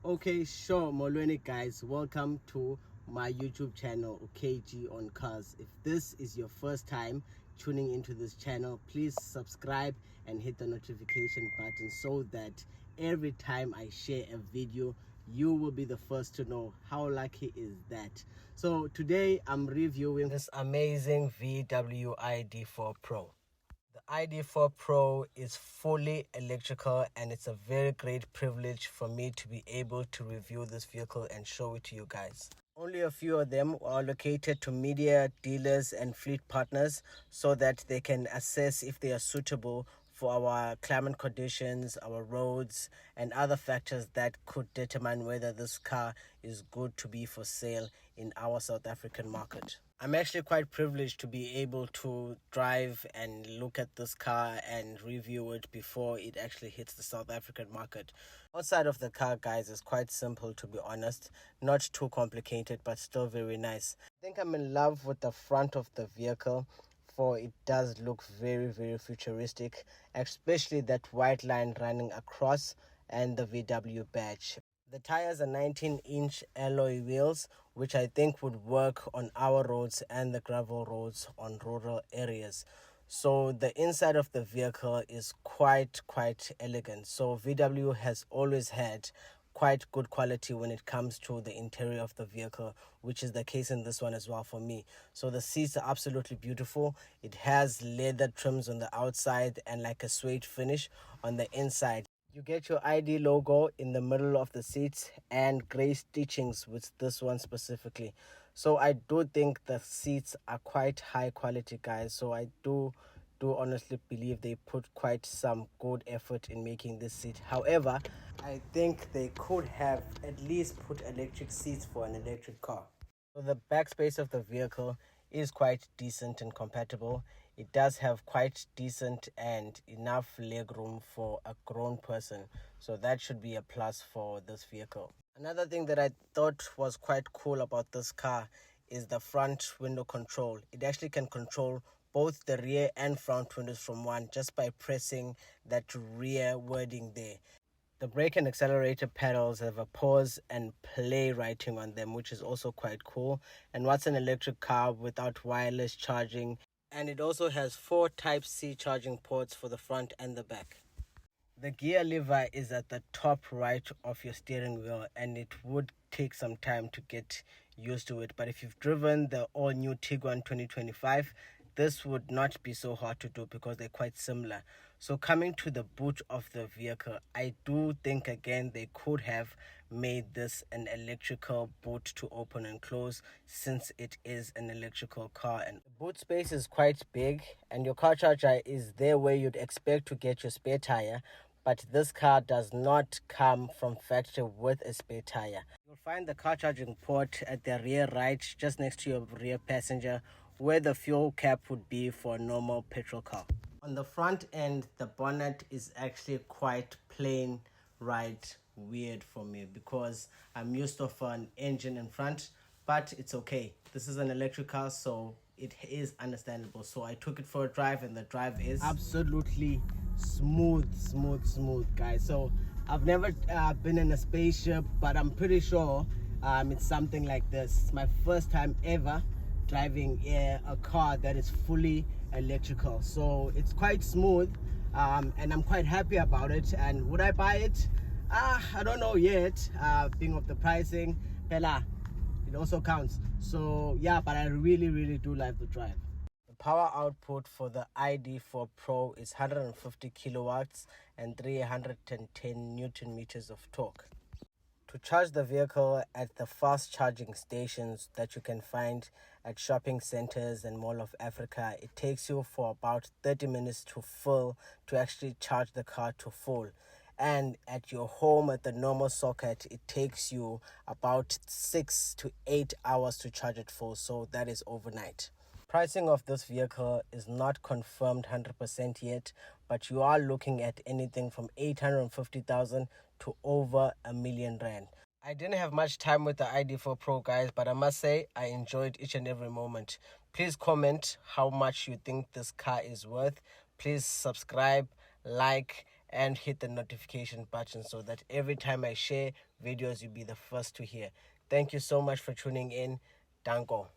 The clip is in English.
Okay, sure, Molweni guys, welcome to my YouTube channel, KG on Cars. If this is your first time tuning into this channel, please subscribe and hit the notification button so that every time I share a video, you will be the first to know. How lucky is that? So today I'm reviewing this amazing VW ID.4 Pro. The ID.4 Pro is fully electrical, and it's a very great privilege for me to be able to review this vehicle and show it to you guys. Only a few of them are allocated to media dealers and fleet partners so that they can assess if they are suitable for our climate conditions, our roads, and other factors that could determine whether this car is good to be for sale in our South African market. I'm actually quite privileged to be able to drive and look at this car and review it before it actually hits the South African market. Outside of the car, guys, is quite simple, to be honest. Not too complicated, but still very nice. I think I'm in love with the front of the vehicle, for it does look very futuristic, especially that white line running across and the VW badge. The tires are 19-inch alloy wheels, which I think would work on our roads and the gravel roads on rural areas. So the inside of the vehicle is quite elegant. So VW has always had quite good quality when it comes to the interior of the vehicle, which is the case in this one as well for me. So the seats are absolutely beautiful. It has leather trims on the outside and like a suede finish on the inside. You get your ID logo in the middle of the seats and gray stitchings with this one specifically. So I do think the seats are quite high quality, guys. So I do honestly believe they put quite some good effort in making this seat. However, I think they could have at least put electric seats for an electric car. So the back space of the vehicle is quite decent and compatible. It does have quite decent and enough leg room for a grown person, so that should be a plus for this vehicle. Another thing that I thought was quite cool about this car is the front window control. It actually can control both the rear and front windows from one just by pressing that rear wording there. The brake and accelerator pedals have a pause and play writing on them, which is also quite cool. And what's an electric car without wireless charging? And it also has 4 Type-C charging ports for the front and the back. The gear lever is at the top right of your steering wheel, and it would take some time to get used to it. But if you've driven the all-new Tiguan 2025, this would not be so hard to do because they're quite similar. So coming to the boot of the vehicle, I do think again they could have made this an electrical boot to open and close, since it is an electrical car. And the boot space is quite big, and your car charger is there where you'd expect to get your spare tire. But this car does not come from factory with a spare tire. You'll find the car charging port at the rear right, just next to your rear passenger, where the fuel cap would be for a normal petrol car. On the front end, the bonnet is actually quite plain, right, weird for me because I'm used to an engine in front, but it's okay. This is an electric car, so it is understandable. So I took it for a drive, and the drive is absolutely smooth, guys. So I've never been in a spaceship, but I'm pretty sure it's something like this. It's my first time ever driving a car that is fully electrical, so it's quite smooth, and I'm quite happy about it. And would I buy it? I don't know yet, being of the pricing, Bella, it also counts. So yeah, but I really do like the drive. The power output for the ID.4 Pro is 150 kilowatts and 310 newton meters of torque. To charge the vehicle at the fast charging stations that you can find at shopping centers and Mall of Africa, it takes you for about 30 minutes to full, to actually charge the car to full. And at your home at the normal socket, it takes you about 6 to 8 hours to charge it full, so that is overnight. Pricing of this vehicle is not confirmed 100% yet, but you are looking at anything from 850,000 to over R1,000,000. I didn't have much time with the ID.4 Pro, guys, but I must say I enjoyed each and every moment. Please comment how much you think this car is worth. Please subscribe, like, and hit the notification button so that every time I share videos, you'll be the first to hear. Thank you so much for tuning in. Danko.